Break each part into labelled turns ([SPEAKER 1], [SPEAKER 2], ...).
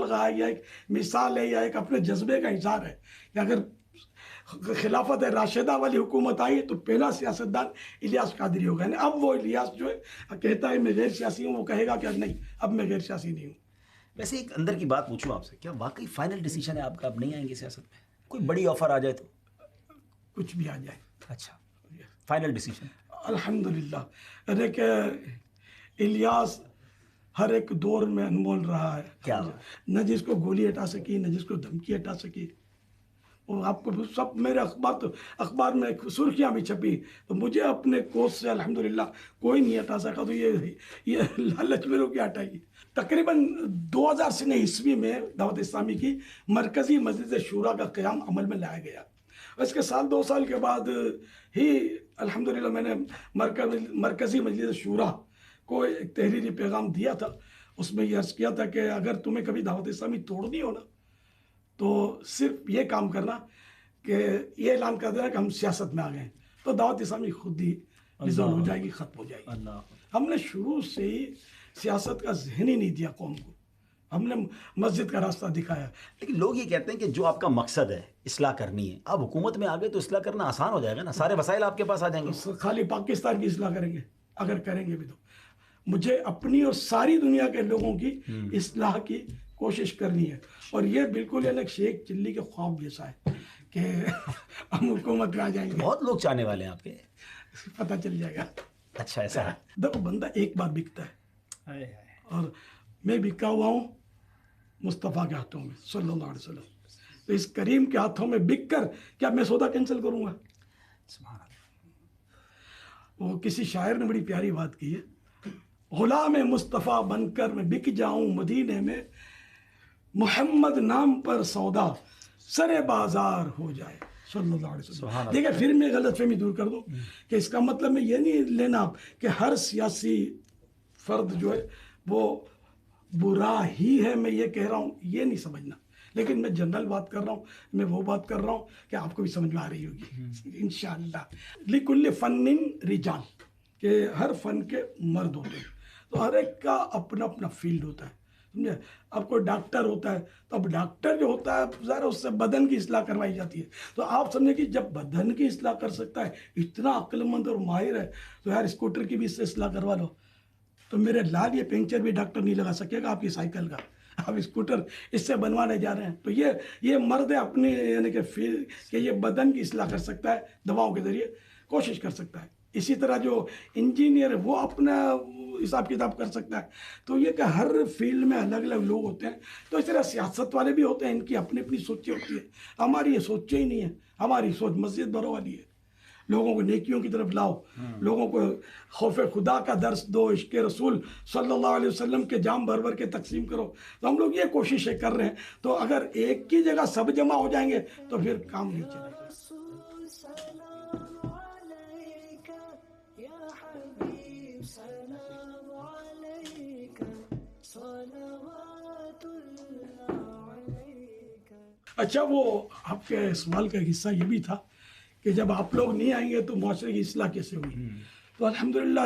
[SPEAKER 1] مبالغہ ہے یا ایک مثال ہے یا ایک اپنے جذبے کا اظہار ہے کہ اگر خلافت راشدہ والی حکومت آئی تو پہلا سیاستدان الیاس قادری ہوگا. یعنی اب وہ الیاس جو ہے کہتا ہے میں غیر سیاسی ہوں، وہ کہے گا کہ نہیں اب میں غیر سیاسی نہیں ہوں.
[SPEAKER 2] ویسے ایک اندر کی بات پوچھوں آپ سے، کیا واقعی فائنل ڈیسیجن ہے آپ کا اب نہیں آئیں گے سیاست میں؟ کوئی بڑی آفر آ جائے تو؟
[SPEAKER 1] کچھ بھی آ جائے.
[SPEAKER 2] اچھا، فائنل ڈیسیجن
[SPEAKER 1] الحمدللہ. ارے کہ الیاس ہر ایک دور میں انمول رہا ہے.
[SPEAKER 2] کیا
[SPEAKER 1] نہ جس کو گولی ہٹا سکی، نہ جس کو دھمکی ہٹا سکی. اور آپ کو سب میرے اخبار میں سرخیاں بھی چھپی تو مجھے اپنے کوس سے الحمدللہ کوئی نہیں ہٹا سکا. تو یہ لالچ میرے کیا ہٹائیے. تقریباً 2003 میں دعوت اسلامی کی مرکزی مجلس شورا کا قیام عمل میں لایا گیا. اس کے سال 2 سال کے بعد ہی الحمدللہ میں نے مرکزی مجلس شورا کو ایک تحریری پیغام دیا تھا. اس میں یہ عرض کیا تھا کہ اگر تمہیں کبھی دعوت اسلامی توڑنی ہو نا تو صرف یہ کام کرنا کہ یہ اعلان کر دینا کہ ہم سیاست میں آ گئے ہیں، تو دعوت اسلامی خود ہی ڈیزالو ہو جائے گی، ختم ہو جائے گی. ہم نے شروع سے ہی سیاست کا ذہن ہی نہیں دیا قوم کو، ہم نے مسجد کا راستہ دکھایا.
[SPEAKER 2] لیکن لوگ یہ کہتے ہیں کہ جو آپ کا مقصد ہے اصلاح کرنی ہے، آپ حکومت میں آ گئے تو اصلاح کرنا آسان ہو جائے گا نا، سارے وسائل آپ کے پاس آ جائیں گے.
[SPEAKER 1] خالی پاکستان کی اصلاح کریں گے؟ اگر کریں گے بھی تو مجھے اپنی اور ساری دنیا کے لوگوں کی اصلاح کی کوشش کرنی ہے. اور یہ بالکل ایک شیخ چلی کے خواب جیسا ہے کہ ہم حکومت میں آ جائیں گے.
[SPEAKER 2] بہت لوگ چاہنے والے ہیں آپ کے.
[SPEAKER 1] پتہ چل جائے گا.
[SPEAKER 2] اچھا ایسا ہے.
[SPEAKER 1] دیکھو بندہ ایک بار بکتا ہے، اور میں بکا ہوا ہوں مصطفیٰ کے ہاتھوں میں صلی اللہ علیہ وسلم. تو اس کریم کے ہاتھوں میں بک کر کیا میں سودا کینسل کروں گا؟
[SPEAKER 2] سبحان اللہ.
[SPEAKER 1] وہ کسی شاعر نے بڑی پیاری بات کی ہے، غلام مصطفیٰ بن کر میں بک جاؤں مدینے میں، محمد نام پر سودا سر بازار ہو جائے صلی اللہ علیہ وسلم. دیکھیں پھر میں غلط فہمی دور کر دوں کہ اس کا مطلب میں یہ نہیں لینا کہ ہر سیاسی فرد جو ہے وہ برا ہی ہے، میں یہ کہہ رہا ہوں یہ نہیں سمجھنا. لیکن میں جنرل بات کر رہا ہوں، میں وہ بات کر رہا ہوں کہ آپ کو بھی سمجھ میں آ رہی ہوگی انشاءاللہ. لکل فن رجال، کہ ہر فن کے مرد ہوتے ہیں، تو ہر ایک کا اپنا اپنا فیلڈ ہوتا ہے، سمجھے. اب کوئی ڈاکٹر ہوتا ہے تو اب ڈاکٹر جو ہوتا ہے ذرا اس سے بدن کی اصلاح کروائی جاتی ہے. تو آپ سمجھیں کہ جب بدن کی اصلاح کر سکتا ہے، اتنا عقل مند اور ماہر ہے، تو یار اسکوٹر کی بھی اس سے اصلاح کروا لو. تو میرے لال یہ پنکچر بھی ڈاکٹر نہیں لگا سکے گا آپ کی سائیکل کا، آپ اسکوٹر اس سے بنوانے جا رہے ہیں. تو یہ مرد ہے اپنی یعنی کہ یہ بدن کی اصلاح کر سکتا ہے، دواؤں کے ذریعے کوشش کر سکتا ہے. اسی طرح جو انجینئر ہے وہ اپنا حساب کتاب کر سکتا ہے. تو یہ کہ ہر فیلڈ میں الگ الگ لوگ ہوتے ہیں. تو اس طرح سیاست والے بھی ہوتے ہیں، ان کی اپنی اپنی سوچیں ہوتی ہیں. ہماری یہ سوچیں ہی نہیں ہے. ہماری سوچ مسجد بھرو والی ہے، لوگوں کو نیکیوں کی طرف لاؤ، لوگوں کو خوف خدا کا درس دو، عشق رسول صلی اللہ علیہ وسلم کے جام بھر بھر کے تقسیم کرو. تو ہم لوگ یہ کوششیں کر رہے ہیں. تو اگر ایک کی جگہ سب جمع ہو جائیں گے تو پھر کام نہیں چلے گا. اچھا، وہ آپ کے سوال کا حصہ یہ بھی تھا کہ جب آپ لوگ نہیں آئیں گے تو معاشرے کی اصلاح کیسے ہوئی؟ تو الحمدللہ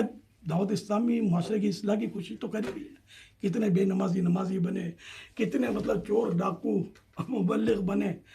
[SPEAKER 1] دعوت اسلامی معاشرے کی اصلاح کی کوشش تو کری رہی ہے. کتنے بے نمازی بنے، کتنے مطلب چور ڈاکو مبلغ بنے.